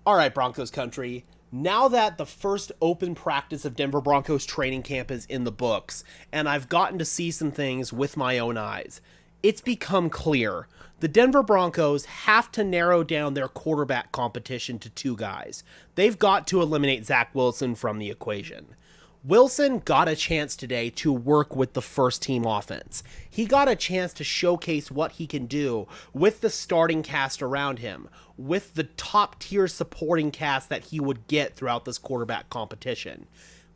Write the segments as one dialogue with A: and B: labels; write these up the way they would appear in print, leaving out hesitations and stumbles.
A: All right, Broncos country. Now that the first open practice of Denver Broncos training camp is in the books, and I've gotten to see some things with my own eyes, it's become clear the Denver Broncos have to narrow down their quarterback competition to two guys. They've got to eliminate Zach Wilson from the equation. Wilson got a chance today to work with the first team offense. He got a chance to showcase what he can do with the starting cast around him, with the top tier supporting cast that he would get throughout this quarterback competition.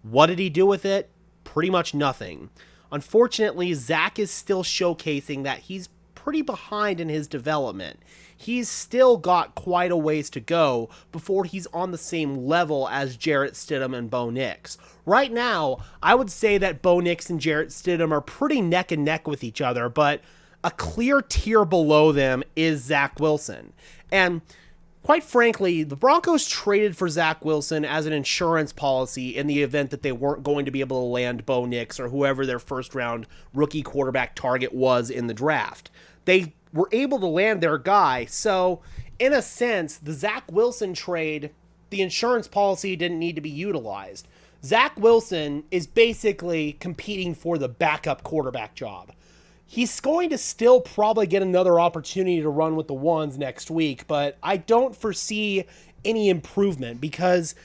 A: What did he do with it? Pretty much nothing. Unfortunately, Zach is still showcasing that he's pretty behind in his development. He's still got quite a ways to go before he's on the same level as Jarrett, Stidham, and Bo Nix. Right now, I would say that Bo Nix and Jarrett Stidham are pretty neck and neck with each other, but a clear tier below them is Zach Wilson. And quite frankly, the Broncos traded for Zach Wilson as an insurance policy in the event that they weren't going to be able to land Bo Nix or whoever their first round rookie quarterback target was in the draft. They were able to land their guy, so in a sense, the Zach Wilson trade, the insurance policy didn't need to be utilized. Zach Wilson is basically competing for the backup quarterback job. He's going to still probably get another opportunity to run with the ones next week, but I don't foresee any improvement because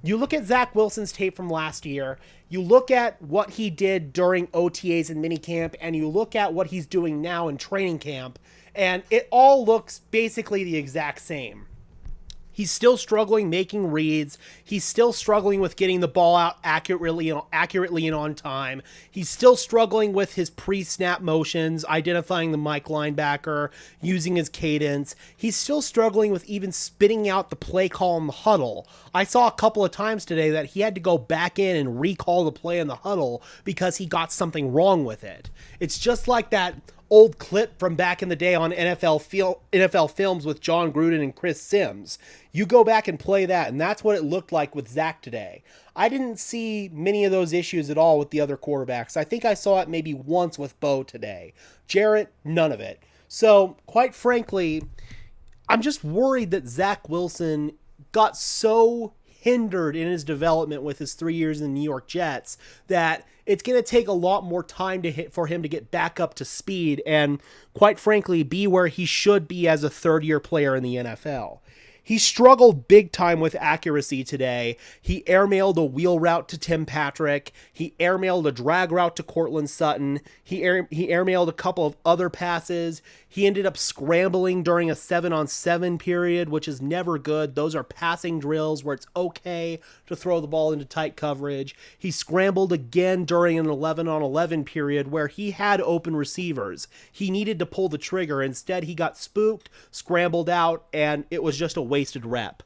A: you look at Zach Wilson's tape from last year, you look at what he did during OTAs and minicamp, and you look at what he's doing now in training camp, and it all looks basically the exact same. He's still struggling making reads. He's still struggling with getting the ball out accurately and on time. He's still struggling with his pre-snap motions, identifying the Mike linebacker, using his cadence. He's still struggling with even spitting out the play call in the huddle. I saw a couple of times today that he had to go back in and recall the play in the huddle because he got something wrong with it. It's just like that old clip from back in the day on NFL films with John Gruden and Chris Sims. You go back and play that, and that's what it looked like with Zach today. I didn't see many of those issues at all with the other quarterbacks. I think I saw it maybe once with Bo today. Jarrett, none of it. So, quite frankly, I'm just worried that Zach Wilson got so hindered in his development with his 3 years in the New York Jets that it's going to take a lot more time for him to get back up to speed and, quite frankly, be where he should be as a third-year player in the NFL. He struggled big time with accuracy today. He airmailed a wheel route to Tim Patrick. He airmailed a drag route to Cortland Sutton. He airmailed a couple of other passes. He ended up scrambling during a 7-on-7 period, which is never good. Those are passing drills where it's okay to throw the ball into tight coverage. He scrambled again during an 11-on-11 period where he had open receivers. He needed to pull the trigger. Instead, he got spooked, scrambled out, and it was just a wasted rep.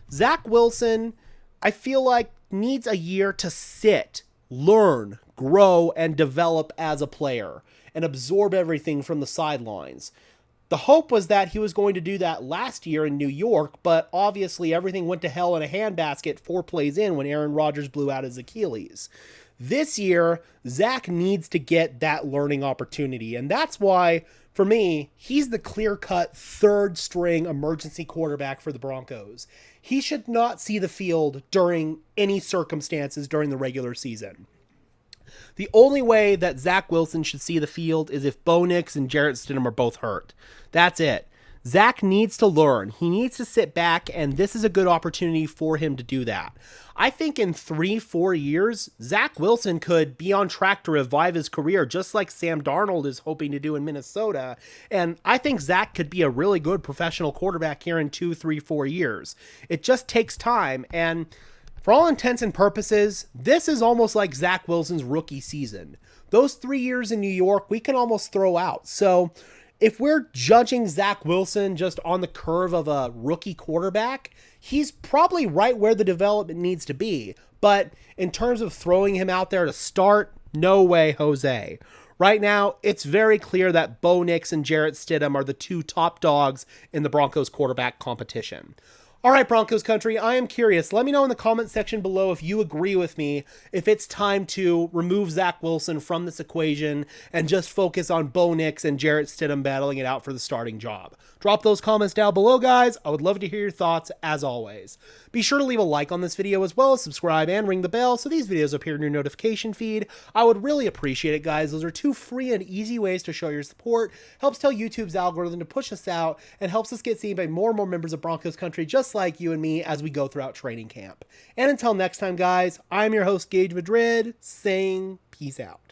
A: Zach Wilson, I feel like, needs a year to sit, learn, grow, and develop as a player and absorb everything from the sidelines. The hope was that he was going to do that last year in New York, but obviously everything went to hell in a handbasket 4 plays in when Aaron Rodgers blew out his Achilles. This year, Zach needs to get that learning opportunity, and that's why, for me, he's the clear-cut third-string emergency quarterback for the Broncos. He should not see the field during any circumstances during the regular season. The only way that Zach Wilson should see the field is if Bo Nix and Jarrett Stidham are both hurt. That's it. Zach needs to learn. He needs to sit back, and this is a good opportunity for him to do that. I think in 3-4 years, Zach Wilson could be on track to revive his career just like Sam Darnold is hoping to do in Minnesota. And I think Zach could be a really good professional quarterback here in 2, 3, 4 years. It just takes time, and for all intents and purposes, this is almost like Zach Wilson's rookie season. Those 3 years in New York, we can almost throw out. So if we're judging Zach Wilson just on the curve of a rookie quarterback, he's probably right where the development needs to be. But in terms of throwing him out there to start, no way, Jose. Right now, it's very clear that Bo Nix and Jarrett Stidham are the two top dogs in the Broncos quarterback competition. All right, Broncos country, I am curious. Let me know in the comment section below if you agree with me, if it's time to remove Zach Wilson from this equation and just focus on Bo Nix and Jarrett Stidham battling it out for the starting job. Drop those comments down below, guys. I would love to hear your thoughts, as always. Be sure to leave a like on this video as well as subscribe and ring the bell so these videos appear in your notification feed. I would really appreciate it, guys. Those are two free and easy ways to show your support. Helps tell YouTube's algorithm to push us out and helps us get seen by more and more members of Broncos country just like you and me as we go throughout training camp. And until next time, guys, I'm your host, Gage Madrid, saying peace out.